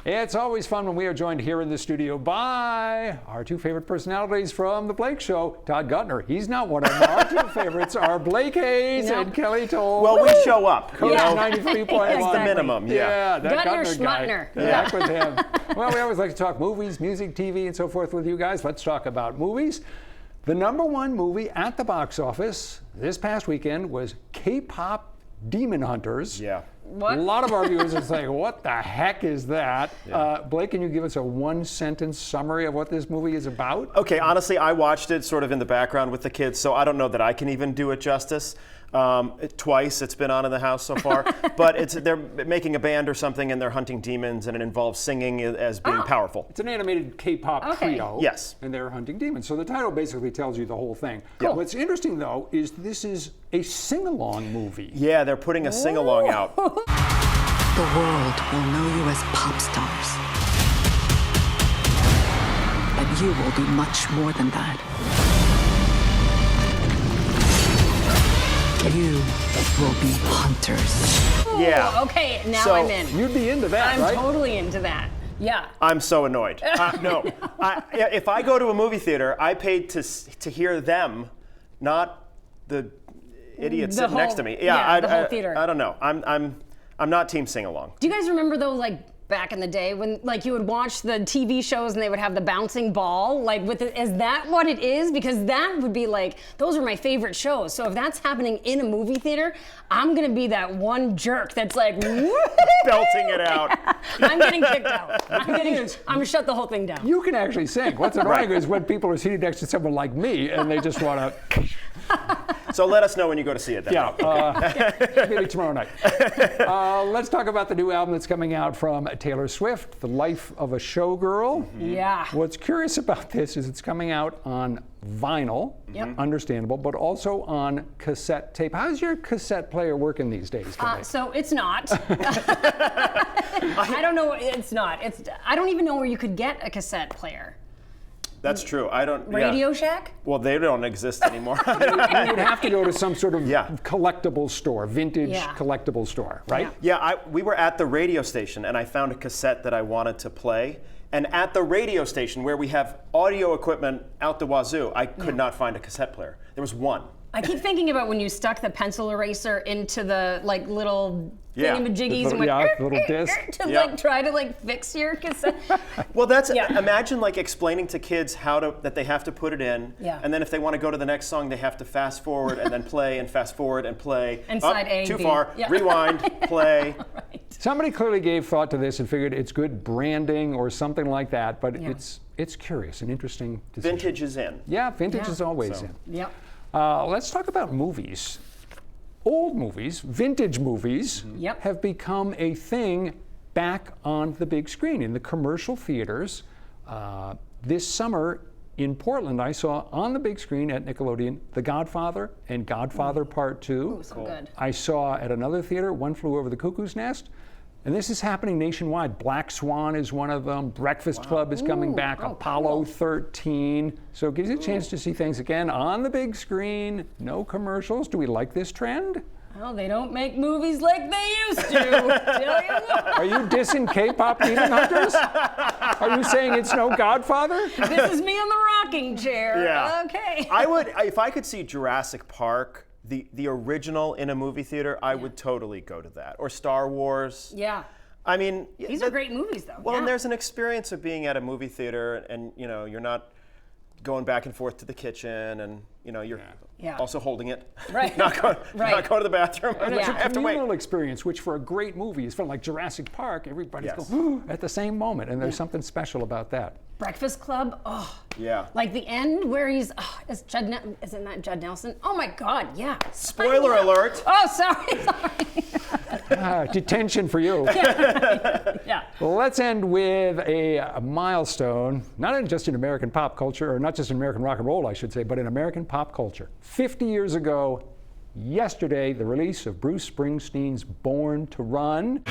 It's always fun when we are joined here in the studio by our two favorite personalities from The Blake Show. Todd Gutner, he's not one of them. Our two favorites are Blake Hayes and Kelly Towle. Well, we show up. Coach 93.1. That's the minimum, Yeah, that Gutner guy. Schmutner. Back with him. Well, we always like to talk movies, music, TV, and so forth with you guys. Let's talk about movies. The #1 movie at the box office this past weekend was K-pop Demon Hunters. Yeah. What? A lot of our viewers are saying, what the heck is that? Yeah. Blake, can you give us a one-sentence summary of what this movie is about? Okay, honestly, I watched it sort of in the background with the kids, so I don't know that I can even do it justice. Twice it's been on in the house so far, but they're making a band or something and they're hunting demons and it involves singing as being powerful. It's an animated K-pop trio. Yes. And they're hunting demons. So the title basically tells you the whole thing. Cool. What's interesting, though, is this is a sing-along movie. Yeah, they're putting a sing-along out. The world will know you as pop stars. But you will be much more than that. You will be hunters. Yeah. Okay, now So, I'm in. You'd be into that, I'm right? totally into that. Yeah. I'm so annoyed. No, if I go to a movie theater, I paid to hear them, not the idiot sitting next to me. Yeah, the whole theater. I don't know. I'm not team sing along. Do you guys remember those, like, back in the day when, like, you would watch the TV shows and they would have the bouncing ball? Like, is that what it is? Because that would be like, those are my favorite shows. So if that's happening in a movie theater, I'm gonna be that one jerk that's like, Belting it out. I'm getting kicked out. I'm gonna shut the whole thing down. You can actually sing. What's annoying is when people are seated next to someone like me and they just want to... So let us know when you go to see it then. Yeah, maybe tomorrow night. Let's talk about the new album that's coming out from Taylor Swift, The Life of a Showgirl. Yeah. What's curious about this is it's coming out on vinyl, understandable, but also on cassette tape. How's your cassette player working these days? So it's not. I don't know. It's not. I don't even know where you could get a cassette player. That's true. I don't. Radio Shack? Well, they don't exist anymore. You would have to go to some sort of collectible store, vintage collectible store, right? Yeah, we were at the radio station and I found a cassette that I wanted to play. And at the radio station where we have audio equipment out the wazoo, I could not find a cassette player. There was one. I keep thinking about when you stuck the pencil eraser into the like little thingamajiggies and went little disc to like try to like fix your cassette. Well, that's imagine like explaining to kids that they have to put it in, and then if they want to go to the next song, they have to fast forward and then play and fast forward and play. And side A, too B. far. Rewind, play. Right. Somebody clearly gave thought to this and figured it's good branding or something like that, but it's curious and interesting decision. Vintage is in. Yeah, vintage is always in. Yep. Let's talk about movies. Old movies, vintage movies, have become a thing back on the big screen in the commercial theaters. This summer in Portland, I saw on the big screen at Nickelodeon The Godfather and Godfather Part 2. Ooh, so good. I saw at another theater One Flew Over the Cuckoo's Nest. And this is happening nationwide. Black Swan is one of them. Breakfast Club is coming back. Apollo 13. So it gives you a chance to see things again on the big screen. No commercials. Do we like this trend? Well, they don't make movies like they used to. Tell you what. Are you dissing K-pop Demon Hunters? Are you saying it's no Godfather? This is me on the rocking chair. Yeah. Okay. I would, if I could see Jurassic Park, the original in a movie theater, I would totally go to that. Or Star Wars. Yeah. I mean, these are great movies, though. Well, and there's an experience of being at a movie theater, and you know, you're not going back and forth to the kitchen, and you know, you're also holding it. Right. not going to the bathroom. And it's a have to wait. communal experience, which for a great movie is fun. Like Jurassic Park, everybody's going at the same moment, and there's something special about that. Breakfast Club, Yeah. like the end where he's, isn't that Judd Nelson? Oh my God, yeah. Spoiler alert. Oh, sorry. Detention for you. Yeah. Well, let's end with a milestone, not just in American pop culture, or not just in American rock and roll, I should say, but in American pop culture. 50 years ago, yesterday, the release of Bruce Springsteen's Born to Run.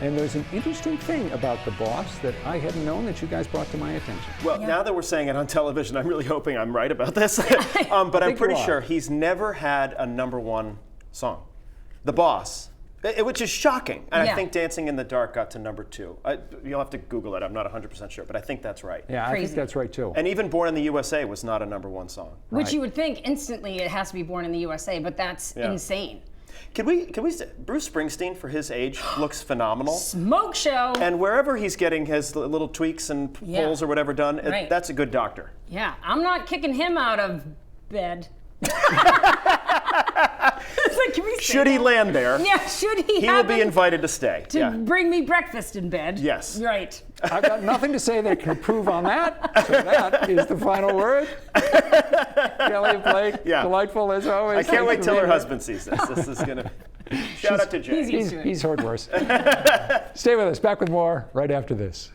And there's an interesting thing about The Boss that I hadn't known that you guys brought to my attention. Well, now that we're saying it on television, I'm really hoping I'm right about this. But I'm pretty sure he's never had a #1 song. The Boss. Which is shocking. And I think Dancing in the Dark got to #2. You'll have to Google it. I'm not 100% sure, but I think that's right. Yeah, I think that's right too. And even Born in the USA was not a #1 song. Which you would think instantly it has to be Born in the USA, but that's insane. Can we say, Bruce Springsteen, for his age, looks phenomenal. Smoke show. And wherever he's getting his little tweaks and pulls or whatever done, that's a good doctor. Yeah, I'm not kicking him out of bed. Can we say should he land there? Yeah, should he? He will be invited to stay. To bring me breakfast in bed. Yes. Right. I've got nothing to say that can improve on that. So that is the final word. Kelly and Blake, delightful as always. I can't wait till her husband sees this. This is going to... Shout out to Jay. He's heard worse. Stay with us. Back with more right after this.